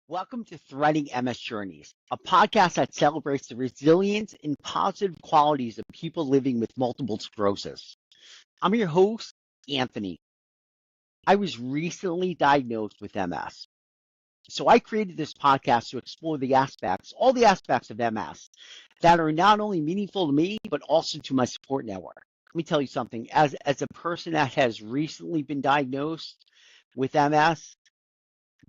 Welcome to Threading MS Journeys, a podcast that celebrates the resilience and positive qualities of people living with multiple sclerosis. I'm your host, Anthony. I was recently diagnosed with MS. So I created this podcast to explore all the aspects of MS that are not only meaningful to me, but also to my support network. Let me tell you something. As a person that has recently been diagnosed with MS,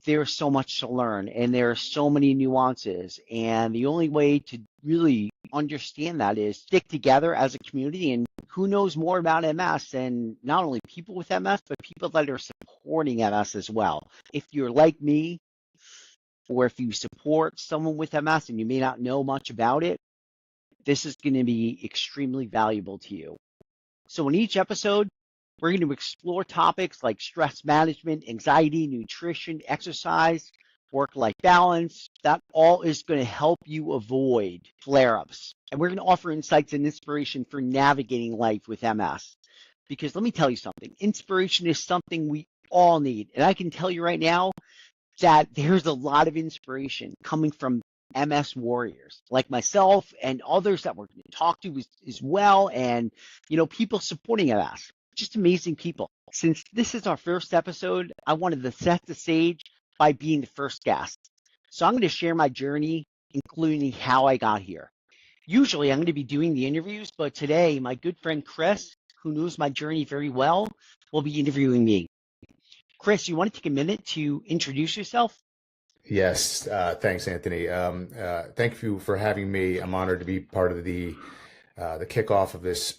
there's so much to learn and there are so many nuances. And the only way to really understand that is stick together as a community. And who knows more about MS than not only people with MS, but people that are supporting MS as well. If you're like me, or if you support someone with MS and you may not know much about it, this is going to be extremely valuable to you. So in each episode, we're going to explore topics like stress management, anxiety, nutrition, exercise, work-life balance. That all is going to help you avoid flare-ups. And we're going to offer insights and inspiration for navigating life with MS. Because let me tell you something, inspiration is something we all need. And I can tell you right now that there's a lot of inspiration coming from MS warriors like myself and others that we're going to talk to as well. And, people supporting MS. Just amazing people. Since this is our first episode, I wanted to set the stage by being the first guest. So I'm going to share my journey, including how I got here. Usually I'm going to be doing the interviews, but today my good friend Chris, who knows my journey very well, will be interviewing me. Chris, you want to take a minute to introduce yourself? Yes, thanks, Anthony. Thank you for having me. I'm honored to be part of the kickoff of this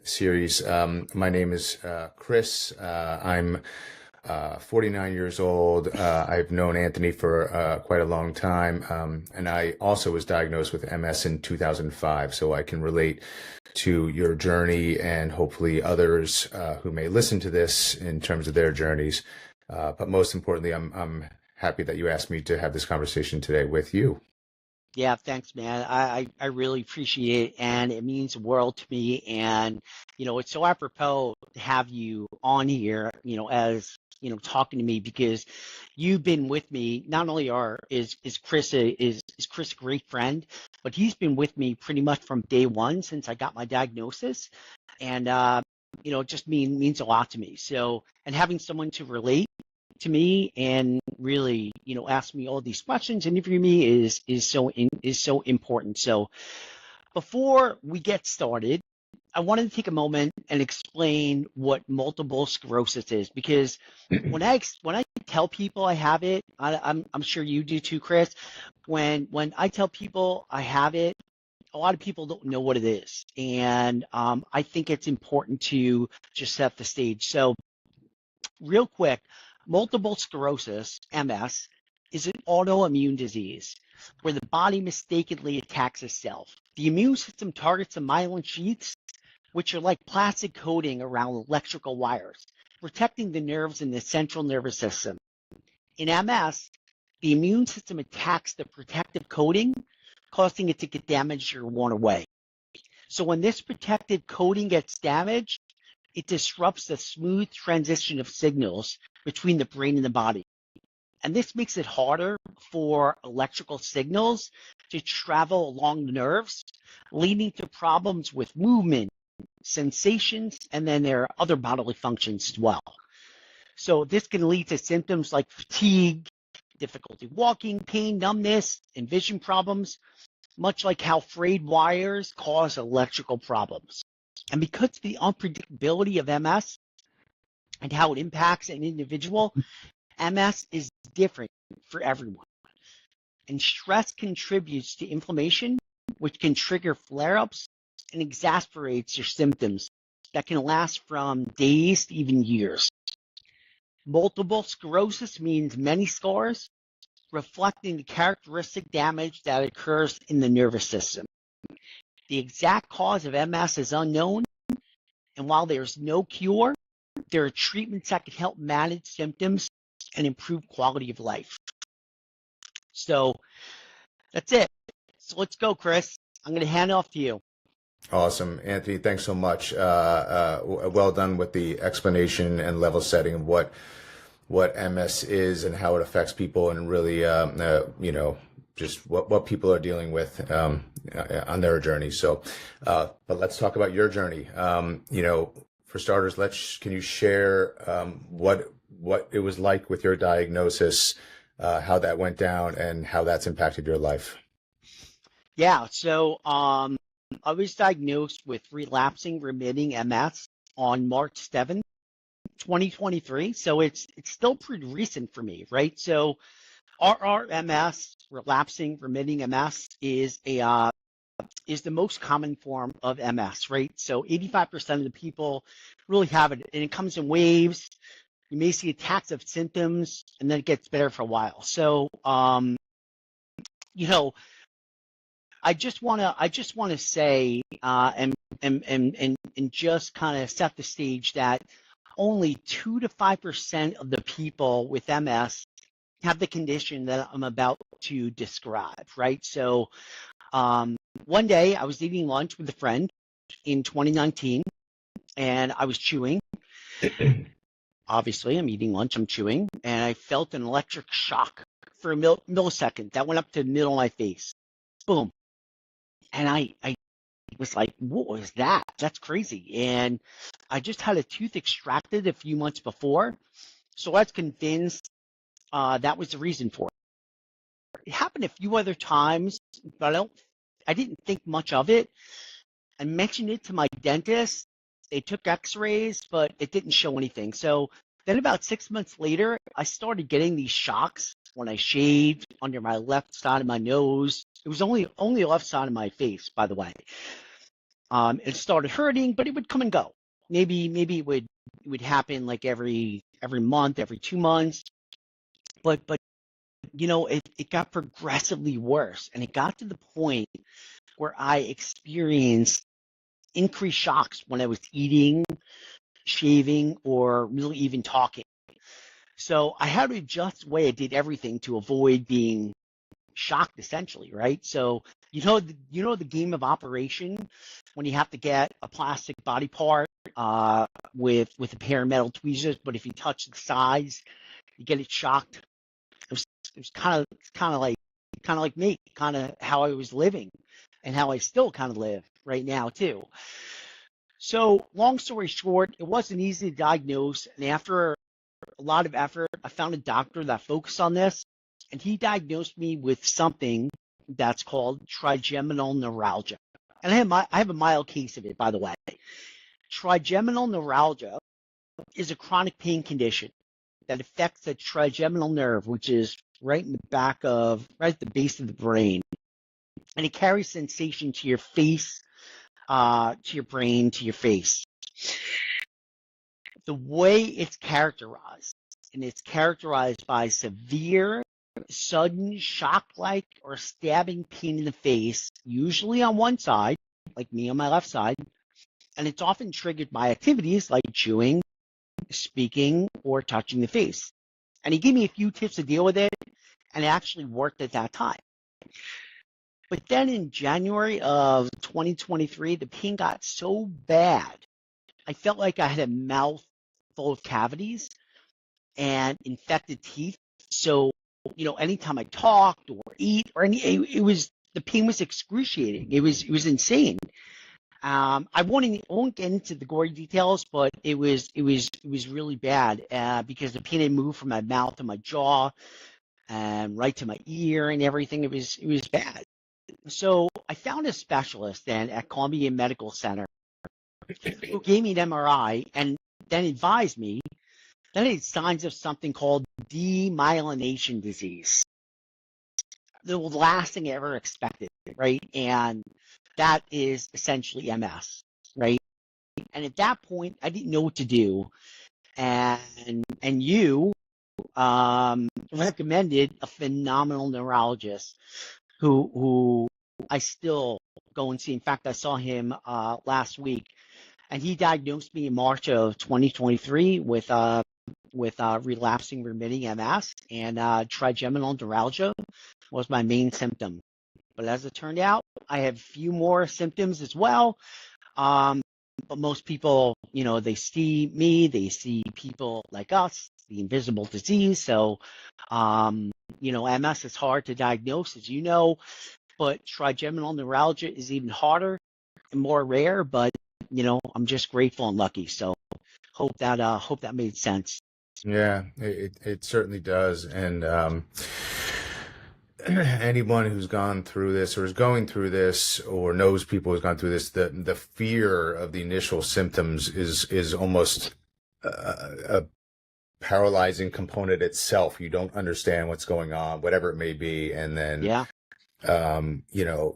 series. My name is Chris. I'm 49 years old. I've known Anthony for quite a long time, and I also was diagnosed with MS in 2005, so I can relate to your journey and hopefully others who may listen to this in terms of their journeys. But most importantly, I'm happy that you asked me to have this conversation today with you. Yeah, thanks, man. I really appreciate it, and it means the world to me. And, it's so apropos to have you on here, as, talking to me, because you've been with me. Not only is Chris is Chris a great friend, but he's been with me pretty much from day one since I got my diagnosis. And, it just means a lot to me. So, and having someone to relate to me and really, ask me all these questions, interview me is so important. So before we get started, I wanted to take a moment and explain what multiple sclerosis is, because when I tell people I have it, I'm sure you do too, Chris. When I tell people I have it, a lot of people don't know what it is, and I think it's important to just set the stage. So real quick, multiple sclerosis, MS, is an autoimmune disease where the body mistakenly attacks itself. The immune system targets the myelin sheaths, which are like plastic coating around electrical wires, protecting the nerves in the central nervous system. In MS, the immune system attacks the protective coating, causing it to get damaged or worn away. So when this protective coating gets damaged, it disrupts the smooth transition of signals between the brain and the body. And this makes it harder for electrical signals to travel along the nerves, leading to problems with movement, sensations, and then there are other bodily functions as well. So this can lead to symptoms like fatigue, difficulty walking, pain, numbness, and vision problems, much like how frayed wires cause electrical problems. And because of the unpredictability of MS and how it impacts an individual, MS is different for everyone. And stress contributes to inflammation, which can trigger flare-ups and exacerbates your symptoms that can last from days to even years. Multiple sclerosis means many scars, reflecting the characteristic damage that occurs in the nervous system. The exact cause of MS is unknown, and while there's no cure, there are treatments that can help manage symptoms and improve quality of life. So that's it. So let's go, Chris. I'm going to hand it off to you. Awesome. Anthony, thanks so much. Well done with the explanation and level setting of what what MS is and how it affects people, and really, just what people are dealing with on their journey. So, but let's talk about your journey. For starters, can you share what it was like with your diagnosis, how that went down, and how that's impacted your life? Yeah, so I was diagnosed with relapsing remitting MS on March 7th, 2023. So it's still pretty recent for me, right? So RRMS, relapsing remitting MS, is the most common form of MS, right? So 85% of the people really have it, and it comes in waves. You may see attacks of symptoms, and then it gets better for a while. So, you know, I just wanna say, and just kind of set the stage that only 2 to 5% of the people with MS have the condition that I'm about to describe, right? So, one day I was eating lunch with a friend in 2019, and I was chewing. Obviously, I'm eating lunch, I'm chewing, and I felt an electric shock for a millisecond that went up to the middle of my face. Boom. And I was like, what was that? That's crazy. And I just had a tooth extracted a few months before. So I was convinced that was the reason for it. It happened a few other times, but I didn't think much of it. I mentioned it to my dentist. They took x-rays, but it didn't show anything. So then about 6 months later, I started getting these shocks when I shaved under my left side of my nose. It was only left side of my face, by the way. It started hurting, but it would come and go. Maybe it would happen like every month, every 2 months. But it got progressively worse, and it got to the point where I experienced increased shocks when I was eating, shaving, or really even talking. So I had to adjust the way I did everything to avoid being shocked, essentially, right? So the game of operation when you have to get a plastic body part with a pair of metal tweezers, but if you touch the sides, you get it shocked. It was kind of like me, kind of how I was living, and how I still kind of live right now too. So long story short, it wasn't easy to diagnose, and after a lot of effort, I found a doctor that focused on this, and he diagnosed me with something that's called trigeminal neuralgia. And I have a mild case of it, by the way. Trigeminal neuralgia is a chronic pain condition that affects the trigeminal nerve, which is right at the base of the brain. And it carries sensation to your face, to your brain, to your face. The way it's characterized, and it's characterized by severe, sudden, shock-like, or stabbing pain in the face, usually on one side, like me on my left side, and it's often triggered by activities like chewing, speaking, or touching the face. And he gave me a few tips to deal with it, and it actually worked at that time. But then in January of 2023, the pain got so bad, I felt like I had a mouth full of cavities and infected teeth. So, anytime I talked or eat or the pain was excruciating. It was insane. I won't get into the gory details, but it was really bad because the pain had moved from my mouth to my jaw and right to my ear and everything. It was bad. So I found a specialist then at Columbia Medical Center who gave me an MRI and then advised me that I had signs of something called demyelination disease. The last thing I ever expected, right? And that is essentially MS, right? And at that point, I didn't know what to do. And you recommended a phenomenal neurologist who I still go and see. In fact, I saw him last week, and he diagnosed me in March of 2023 with relapsing remitting MS, and trigeminal neuralgia was my main symptom. But as it turned out, I have a few more symptoms as well. But most people, they see me, they see people like us, the invisible disease. So, MS is hard to diagnose, as you know, but trigeminal neuralgia is even harder and more rare. But I'm just grateful and lucky. So hope that made sense. Yeah, it certainly does. And anyone who's gone through this or is going through this or knows people who's gone through this, the fear of the initial symptoms is almost a paralyzing component itself. You don't understand what's going on, whatever it may be, and then Yeah.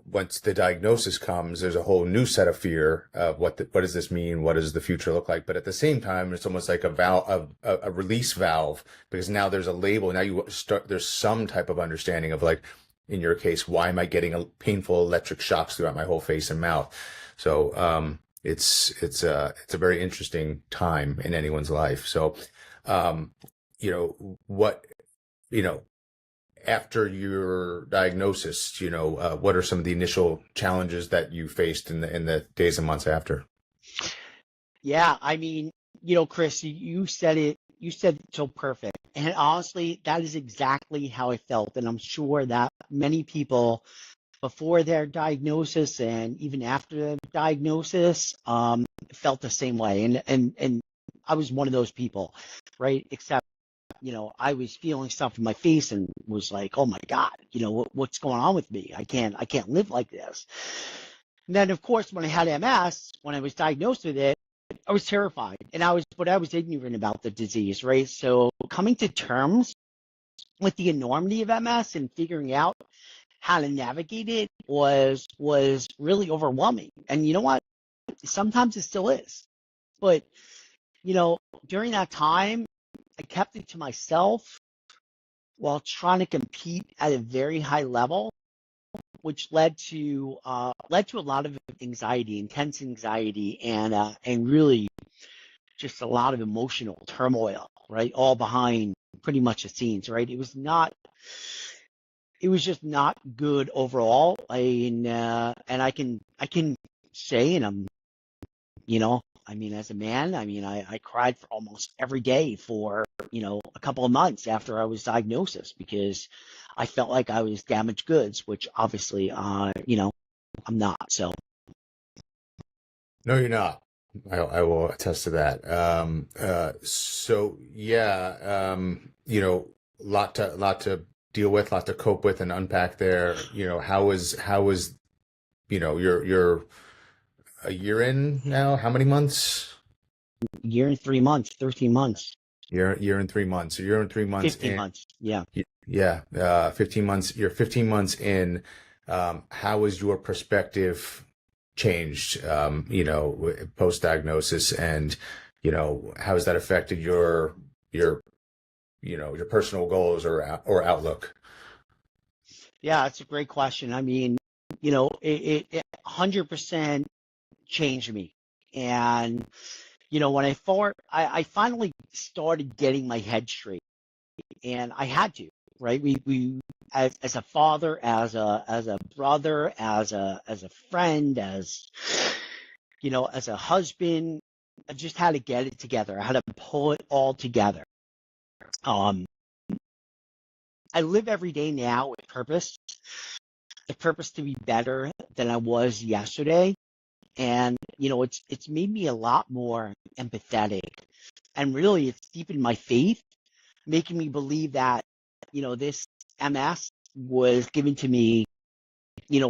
once the diagnosis comes, there's a whole new set of fear of what does this mean? What does the future look like? But at the same time, it's almost like a release valve, because now there's a label. Now there's some type of understanding of, like, in your case, why am I getting a painful electric shocks throughout my whole face and mouth? So, it's a very interesting time in anyone's life. So, what, after your diagnosis, what are some of the initial challenges that you faced in the days and months after? Yeah, I mean, Chris, you said it. You said it so perfect. And honestly, that is exactly how I felt. And I'm sure that many people before their diagnosis and even after their diagnosis felt the same way. And I was one of those people, right? Except, I was feeling stuff in my face and was like, oh my God, what's going on with me? I can't live like this. And then, of course, when I had MS, when I was diagnosed with it, I was terrified, but I was ignorant about the disease, right? So coming to terms with the enormity of MS and figuring out how to navigate it was really overwhelming. And you know what? Sometimes it still is. But, during that time, I kept it to myself while trying to compete at a very high level, which led to a lot of anxiety, intense anxiety, and really just a lot of emotional turmoil, right? All behind pretty much the scenes, right? It was just not good overall. And I can say, and as a man, I cried for almost every day for, a couple of months after I was diagnosed, because I felt like I was damaged goods, which obviously, I'm not. So, No, you're not. I will attest to that. So yeah, lot to deal with, lot to cope with and unpack there. How is you're a year in now? How many months? year and 3 months, 13 months, Year and 3 months. So you're in 3 months 15 in. months. Yeah. Yeah, 15 months. You're 15 months in. How has your perspective changed, post diagnosis, and how has that affected your personal goals or outlook? Yeah, that's a great question. It 100% changed me. And, when I finally started getting my head straight, and I had to, right? We as a father, as a brother, as a friend, as a husband, I just had to get it together. I had to pull it all together. Um, I live every day now with purpose, the purpose to be better than I was yesterday. And, it's made me a lot more empathetic. And really, it's deepened my faith, making me believe that, this MS was given to me,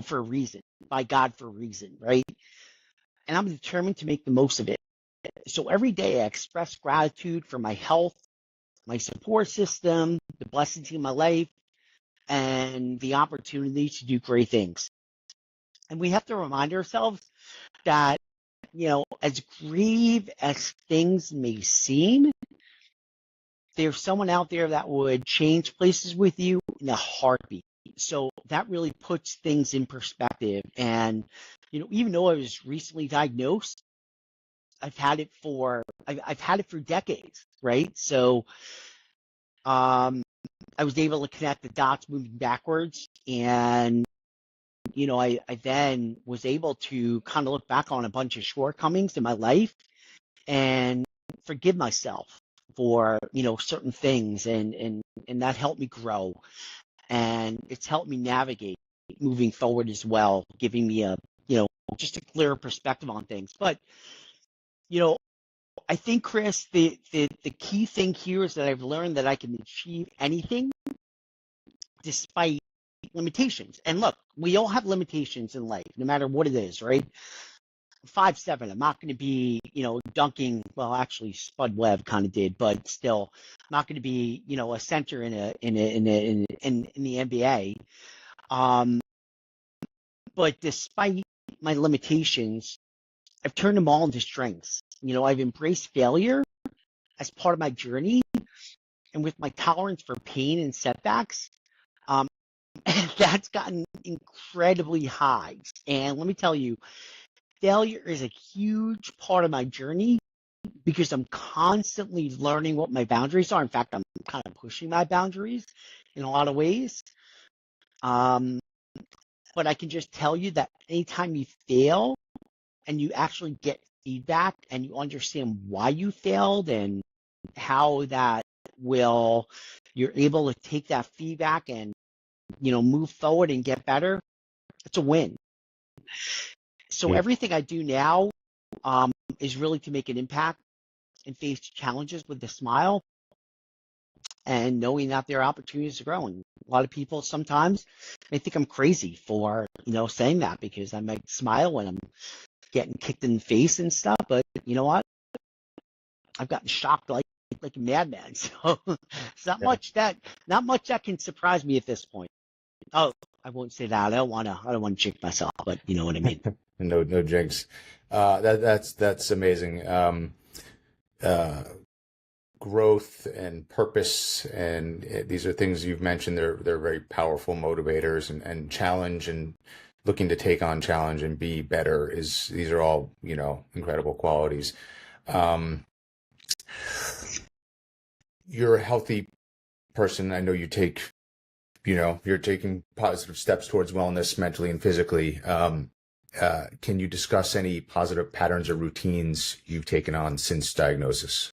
for a reason, by God for a reason, right? And I'm determined to make the most of it. So every day I express gratitude for my health, my support system, the blessings in my life, and the opportunity to do great things. And we have to remind ourselves that, as grave as things may seem, there's someone out there that would change places with you in a heartbeat. So that really puts things in perspective. And, even though I was recently diagnosed, I've had it for decades, right? So um, I was able to connect the dots moving backwards, and I then was able to kind of look back on a bunch of shortcomings in my life and forgive myself for, certain things, and that helped me grow, and it's helped me navigate moving forward as well, giving me a, just a clearer perspective on things. But, you know, I think, Chris, the key thing here is that I've learned that I can achieve anything despite limitations. And look, we all have limitations in life, no matter what it is, right? 5'7", I'm not going to be, dunking. Well, actually, Spud Webb kind of did, but still, I'm not going to be, a center in the NBA. But despite my limitations, I've turned them all into strengths. I've embraced failure as part of my journey, and with my tolerance for pain and setbacks, um, that's gotten incredibly high. And let me tell you, failure is a huge part of my journey because I'm constantly learning what my boundaries are. In fact, I'm kind of pushing my boundaries in a lot of ways. But I can just tell you that anytime you fail and you actually get feedback and you understand why you failed and how that will, you're able to take that feedback and, move forward and get better, it's a win. So everything I do now is really to make an impact and face challenges with a smile and knowing that there are opportunities to grow. And a lot of people sometimes they think I'm crazy for, saying that, because I might smile when I'm getting kicked in the face and stuff. But you know what? I've gotten shocked like a madman. So it's not much that can surprise me at this point. Oh, I won't say that. I don't want to jinx myself, but you know what I mean. No jinx. That's amazing. Growth and purpose, and these are things you've mentioned. They're very powerful motivators, and challenge and looking to take on challenge and be better these are all, incredible qualities. You're a healthy person. I know you're taking positive steps towards wellness mentally and physically. Can you discuss any positive patterns or routines you've taken on since diagnosis?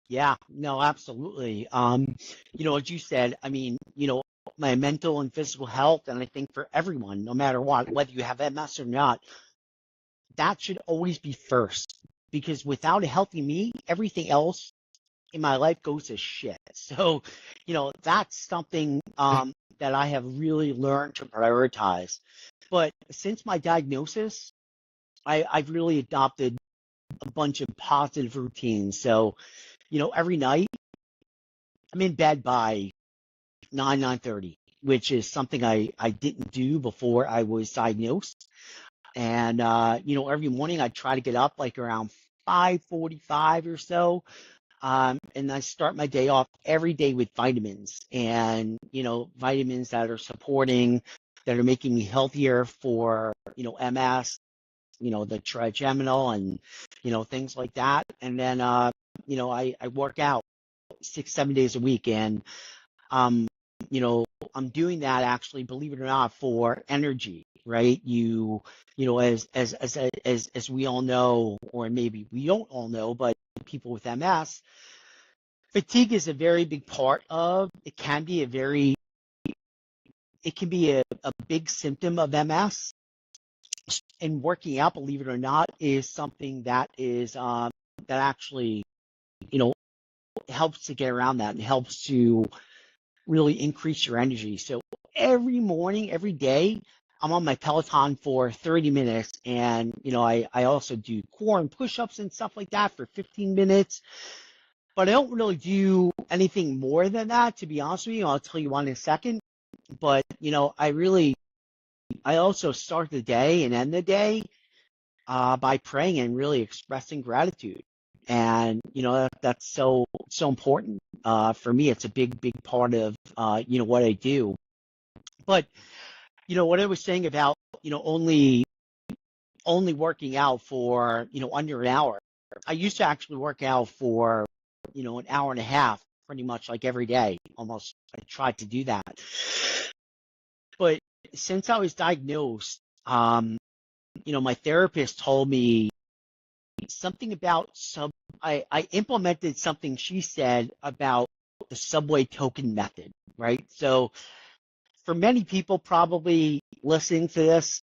Yeah, no, absolutely. As you said, I mean, my mental and physical health, and I think for everyone, no matter what, whether you have MS or not, that should always be first. Because without a healthy me, everything else in my life goes to shit. So, that's something that I have really learned to prioritize. But since my diagnosis, I've really adopted a bunch of positive routines. So, every night I'm in bed by 9:30, which is something I didn't do before I was diagnosed. And, every morning I try to get up like around 5:45 or so. And I start my day off every day with vitamins and, vitamins that are making me healthier for, MS, the trigeminal and, things like that. And then, I work out 6, 7 days a week. And, um, I'm doing that actually, believe it or not, for energy, right? As we all know, or maybe we don't all know, but people with MS, fatigue is a very big part of, it can be a big symptom of MS. And working out, believe it or not, is something that actually, helps to get around that and helps to really increase your energy. So every morning, every day, I'm on my Peloton for 30 minutes. And, I also do core and push-ups and stuff like that for 15 minutes. But I don't really do anything more than that, to be honest with you. I'll tell you one in a second. But, I also start the day and end the day by praying and really expressing gratitude. And, that's so important. For me, it's a big part of, what I do. But, what I was saying about, only working out for, under an hour. I used to actually work out for, an hour and a half, pretty much like every day. Almost, I tried to do that. But since I was diagnosed, my therapist told me something about I implemented something she said about the subway token method, right? So for many people probably listening to this,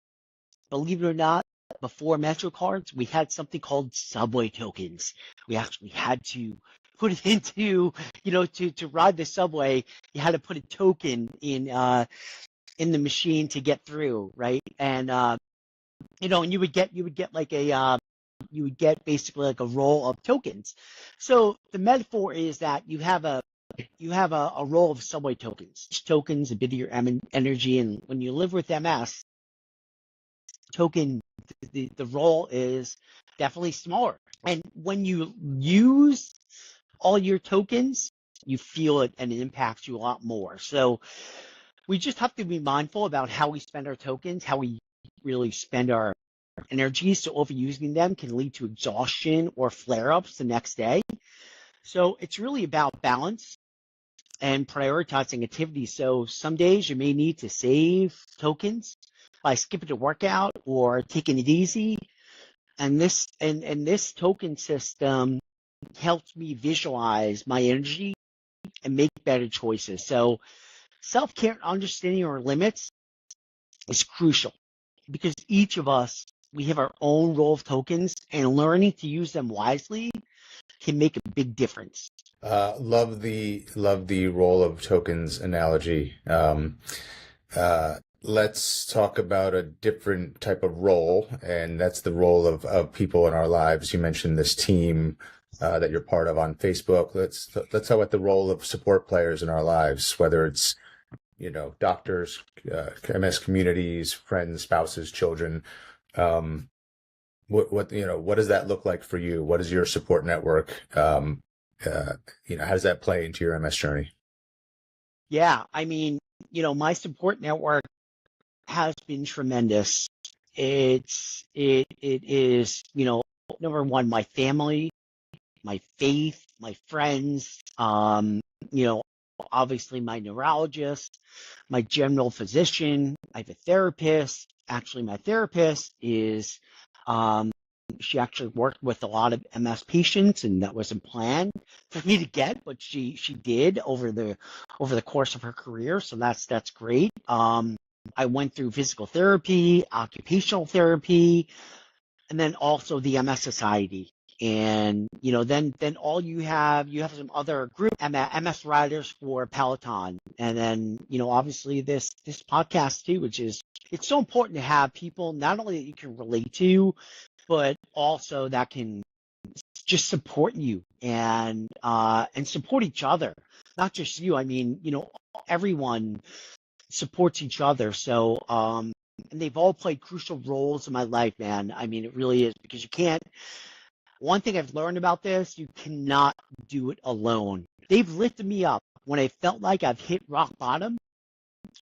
believe it or not, before Metro cards, we had something called subway tokens. We actually had to put it into, to ride the subway, you had to put a token in the machine to get through, right? And and you would get like you would get basically like a roll of tokens. So the metaphor is that you have a roll of subway tokens. Each token's a bit of your energy, and when you live with MS, token the roll is definitely smaller. And when you use all your tokens, you feel it and it impacts you a lot more. So we just have to be mindful about how we spend our tokens, how we really spend our energy. So overusing them can lead to exhaustion or flare-ups the next day. So it's really about balance and prioritizing activities. So some days you may need to save tokens by skipping a workout or taking it easy. And this token system helps me visualize my energy and make better choices. So self-care and understanding our limits is crucial because each of us, we have our own roll of tokens, and learning to use them wisely can make a big difference. Love the role of tokens analogy. Let's talk about a different type of role, and that's the role of people in our lives. You mentioned this team that you're part of on Facebook. Let's talk about the role of support players in our lives, whether it's doctors, MS communities, friends, spouses, children. What does that look like for you? What is your support network? How does that play into your MS journey? Yeah, I mean, my support network has been tremendous. It is, number one, my family, my faith, my friends, obviously my neurologist, my general physician. I have a therapist. Actually, my therapist is, she actually worked with a lot of MS patients, and that wasn't planned for me to get, but she did over the course of her career. So that's great. I went through physical therapy, occupational therapy, and then also the MS Society. And then all you have some other group MS riders for Peloton, and then obviously this podcast too, which is, it's so important to have people not only that you can relate to, but also that can just support you and support each other, not just you. I mean, everyone supports each other. So and they've all played crucial roles in my life, man. I mean, it really is, because you can't. One thing I've learned about this, you cannot do it alone. They've lifted me up when I felt like I've hit rock bottom,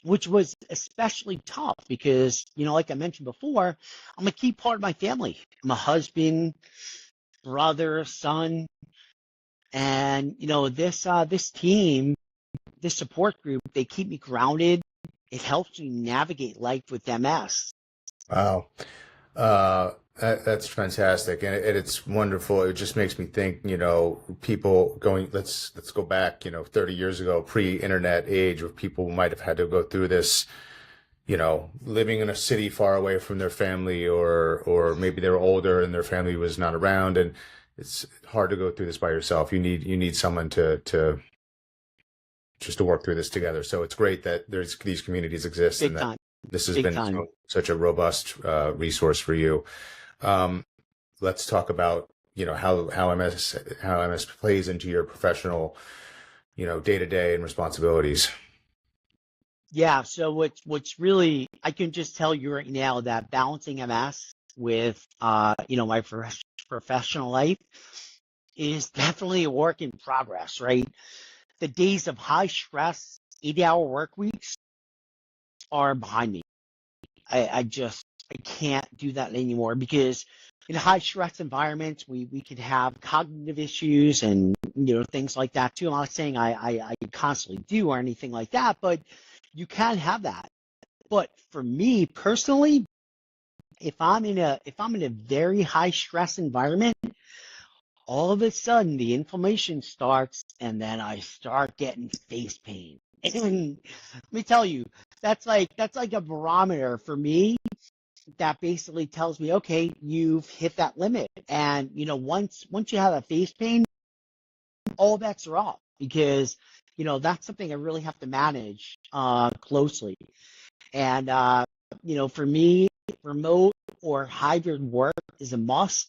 which was especially tough because, like I mentioned before, I'm a key part of my family. I'm a husband, brother, son, and this team, this support group, they keep me grounded. It helps me navigate life with MS. Wow. That's fantastic, and it's wonderful. It just makes me think, people going. Let's go back, 30 years ago, pre-internet age, where people might have had to go through this, living in a city far away from their family, or maybe they were older and their family was not around, and it's hard to go through this by yourself. You need someone to just to work through this together. So it's great that these communities exist, Big and that time. this has Big been time. such a robust resource for you. Let's talk about how MS plays into your professional day to day and responsibilities. Yeah. So what's really, I can just tell you right now that balancing MS with my professional life is definitely a work in progress, right? The days of high stress, 8-hour work weeks are behind me. I can't do that anymore, because in high stress environments, we could have cognitive issues and things like that too. I'm not saying I constantly do or anything like that, but you can have that. But for me personally, if I'm in a very high stress environment, all of a sudden the inflammation starts, and then I start getting face pain. And let me tell you, that's like a barometer for me that basically tells me, okay, you've hit that limit. And once you have a face pain, all bets are off, because that's something I really have to manage closely. And for me, remote or hybrid work is a must.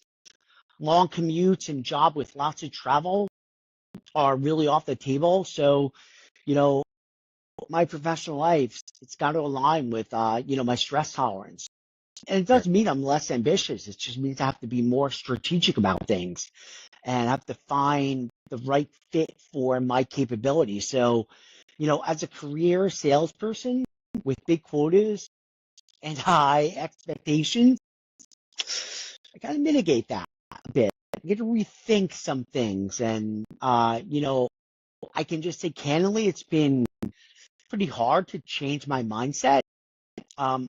Long commutes and job with lots of travel are really off the table. So, you know, my professional life, it's got to align with, my stress tolerance. And it Right. doesn't mean I'm less ambitious. It just means I have to be more strategic about things and have to find the right fit for my capabilities. So, as a career salesperson with big quotas and high expectations, I got to mitigate that a bit. I get to rethink some things. And, I can just say candidly, it's been pretty hard to change my mindset.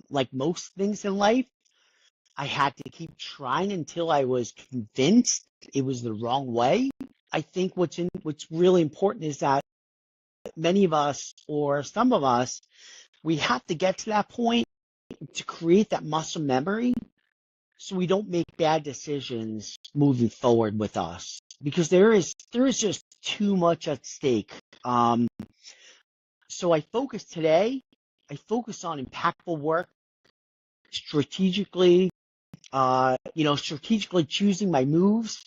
Like most things in life, I had to keep trying until I was convinced it was the wrong way. I think what's really important is that many of us, or some of us, we have to get to that point to create that muscle memory so we don't make bad decisions moving forward with us, because there is just too much at stake. Um, so I focus on impactful work strategically, strategically choosing my moves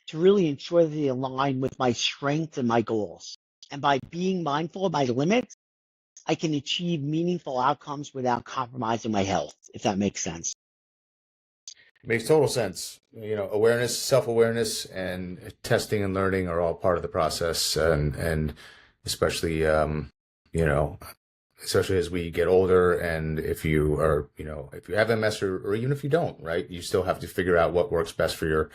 to really ensure that they align with my strengths and my goals. And by being mindful of my limits, I can achieve meaningful outcomes without compromising my health, if that makes sense. Makes total sense. Awareness, self-awareness, and testing and learning are all part of the process, and especially you know, especially as we get older, and if you have MS, or even if you don't, right, you still have to figure out what works best for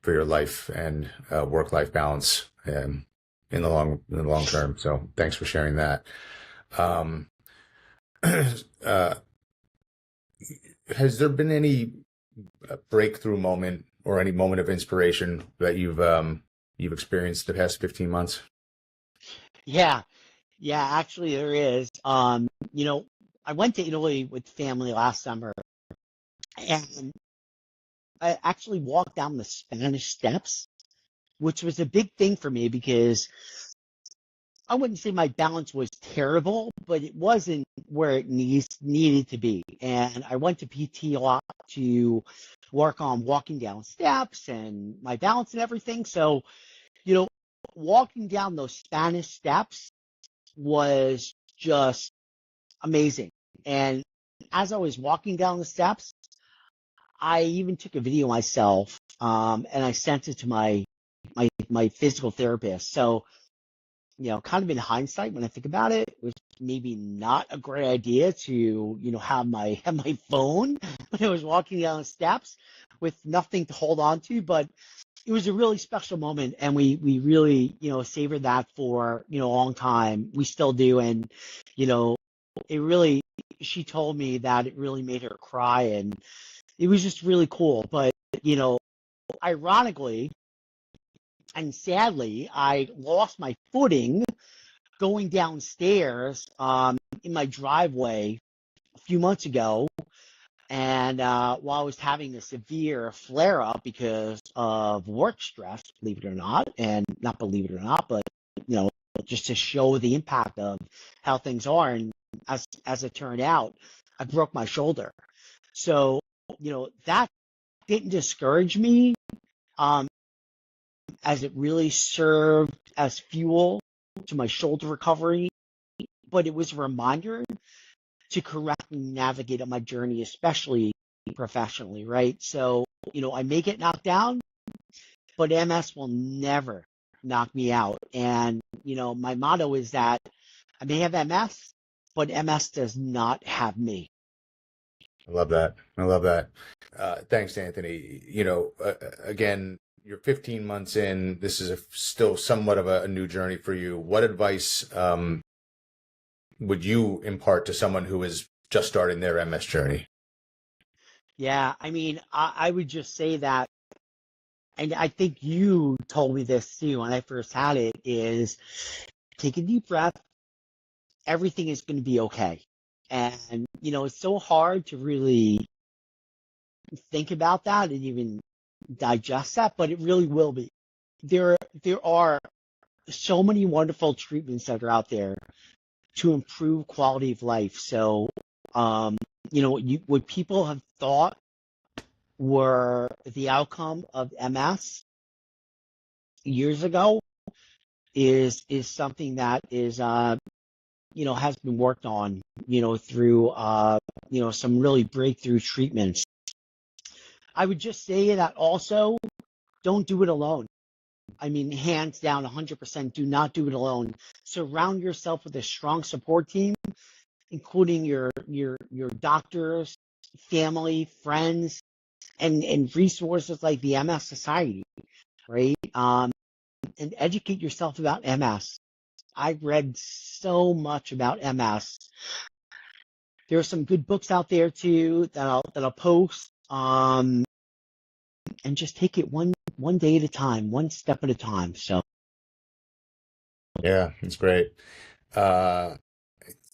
your life and work-life balance in the long term. So thanks for sharing that. Um, uh, has there been any breakthrough moment or any moment of inspiration that you've experienced the past 15 months? Yeah, yeah, actually there is. I went to Italy with family last summer, and I actually walked down the Spanish Steps, which was a big thing for me because I wouldn't say my balance was terrible, but it wasn't where it needed to be. And I went to PT a lot to work on walking down steps and my balance and everything. So, you know, walking down those Spanish steps was just amazing. And as I was walking down the steps, I even took a video myself, and I sent it to my physical therapist. So, kind of in hindsight, when I think about it, it was maybe not a great idea to, have my phone when I was walking down the steps with nothing to hold on to. But it was a really special moment, and we really, savored that for, a long time. We still do. And, you know, it really, she told me that it really made her cry, and it was just really cool. But, you know, ironically and sadly, I lost my footing going downstairs in my driveway a few months ago. And while I was having a severe flare up because of work stress, believe it or not, and not believe it or not, but you know, just to show the impact of how things are. And as it turned out, I broke my shoulder. So, that didn't discourage me, um, as it really served as fuel to my shoulder recovery, but it was a reminder to correctly navigate on my journey, especially professionally, right? So, I may get knocked down, but MS will never knock me out. And, my motto is that I may have MS, but MS does not have me. I love that. I love that. Thanks, Anthony. Again, you're 15 months in. This is still somewhat of a new journey for you. What advice would you impart to someone who is just starting their MS journey? Yeah, I mean, I would just say that and I think you told me this too when I first had it, is take a deep breath. Everything is going to be okay. And, it's so hard to really think about that and even digest that, but it really will be. There are so many wonderful treatments that are out there to improve quality of life. So, what people have thought were the outcome of MS years ago is something that is has been worked on through some really breakthrough treatments. I would just say that also don't do it alone. I mean, hands down, 100%, do not do it alone. Surround yourself with a strong support team, including your doctors, family, friends, and resources like the MS Society, right? And educate yourself about MS. I've read so much about MS. There are some good books out there too that I'll post. And just take it one day at a time, one step at a time. So Yeah, that's great. Uh,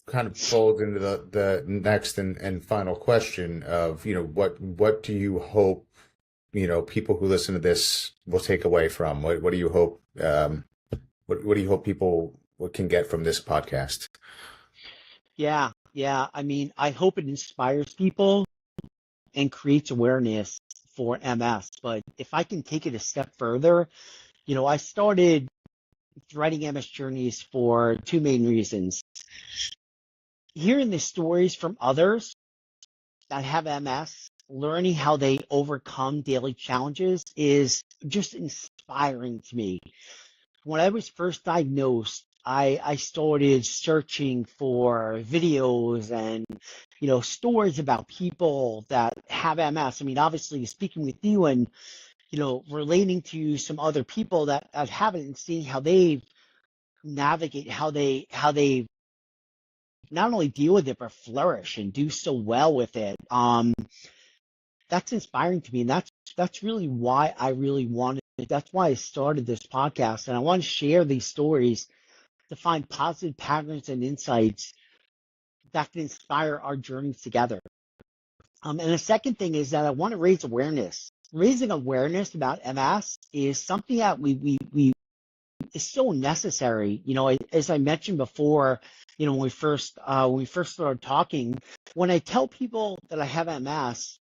Kind of folds into the next and final question of, what do you hope, people who listen to this will take away from? What do you hope, what do you hope people can get from this podcast? yeah. I mean, I hope it inspires people and creates awareness for MS. But if I can take it a step further, I started writing MS journeys for two main reasons. Hearing the stories from others that have MS, learning how they overcome daily challenges is just inspiring to me. When I was first diagnosed, I started searching for videos and, stories about people that have MS. I mean, obviously speaking with you and, relating to some other people that have it and seeing how they navigate, how they not only deal with it, but flourish and do so well with it. That's inspiring to me. And that's really why I really wanted it. That's why I started this podcast. And I want to share these stories to find positive patterns and insights that can inspire our journeys together. And the second thing is that I want to raise awareness. Raising awareness about MS is something that we is so necessary. As I mentioned before, when we first started talking, when I tell people that I have MS,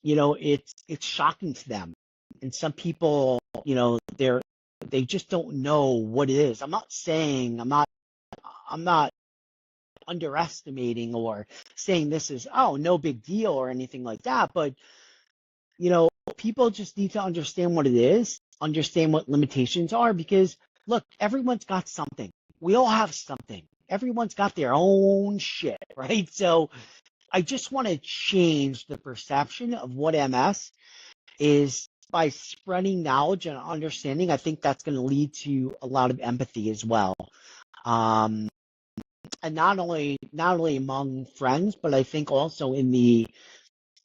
it's shocking to them. And some people, they just don't know what it is. I'm not underestimating or saying this is, oh, no big deal or anything like that. But, people just need to understand what it is, understand what limitations are, because look, everyone's got something. We all have something. Everyone's got their own shit, right? So I just want to change the perception of what MS is by spreading knowledge and understanding. I think that's going to lead to a lot of empathy as well. And not only among friends, but I think also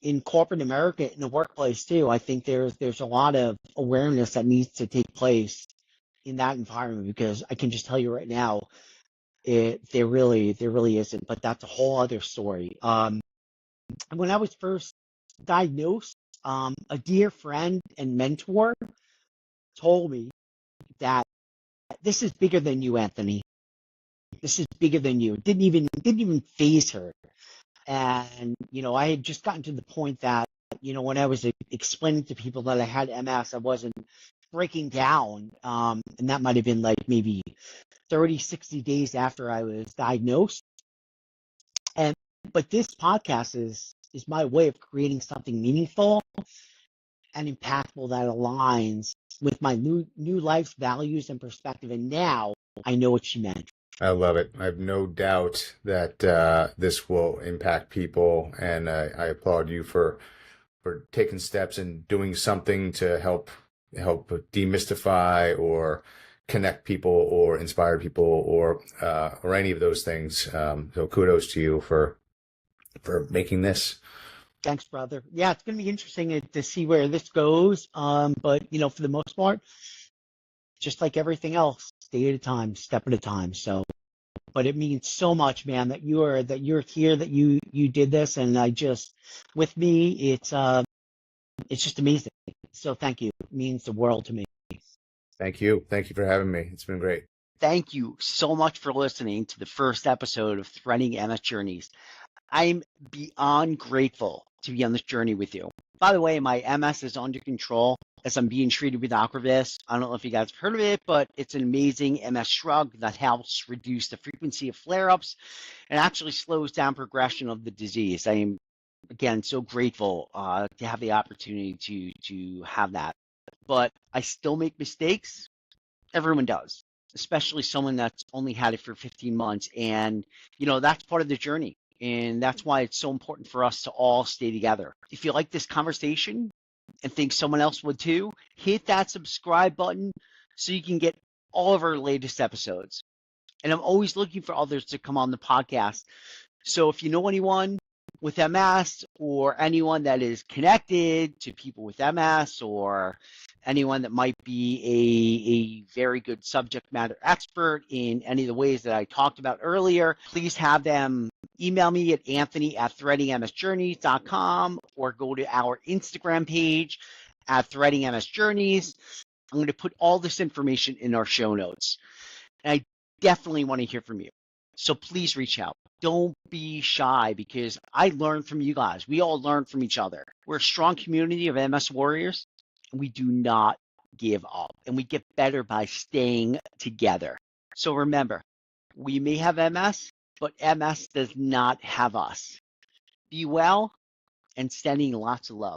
in corporate America, in the workplace too. I think there's a lot of awareness that needs to take place in that environment, because I can just tell you right now, there really isn't. But that's a whole other story. When I was first diagnosed, a dear friend and mentor told me that this is bigger than you, Anthony. This is bigger than you. It didn't even faze her. And, I had just gotten to the point that, when I was explaining to people that I had MS, I wasn't breaking down. And that might have been like maybe 30, 60 days after I was diagnosed. But this podcast is my way of creating something meaningful and impactful that aligns with my new life's values and perspective. And now I know what she meant. I love it. I have no doubt that this will impact people, and I applaud you for taking steps and doing something to help demystify or connect people or inspire people or any of those things. So kudos to you for making this. Thanks, brother. Yeah, it's going to be interesting to see where this goes. But for the most part, just like everything else, day at a time, step at a time. So, but it means so much, man, that you're here, that you did this, and with me, it's just amazing. So thank you. It means the world to me. Thank you. Thank you for having me. It's been great. Thank you so much for listening to the first episode of Threading MS Journeys. I'm beyond grateful to be on this journey with you. By the way, my MS is under control as I'm being treated with Ocrevus. I don't know if you guys have heard of it, but it's an amazing MS drug that helps reduce the frequency of flare-ups and actually slows down progression of the disease. I am, again, so grateful to have the opportunity to have that. But I still make mistakes. Everyone does, especially someone that's only had it for 15 months. And, that's part of the journey. And that's why it's so important for us to all stay together. If you like this conversation and think someone else would too, hit that subscribe button so you can get all of our latest episodes. And I'm always looking for others to come on the podcast. So if you know anyone with MS or anyone that is connected to people with MS or anyone that might be a very good subject matter expert in any of the ways that I talked about earlier, please have them email me at anthony@threadingmsjourneys.com or go to our Instagram page at threadingmsjourneys. I'm going to put all this information in our show notes. And I definitely want to hear from you. So please reach out. Don't be shy because I learn from you guys. We all learn from each other. We're a strong community of MS warriors. And we do not give up. And we get better by staying together. So remember, we may have MS, but MS does not have us. Be well and sending lots of love.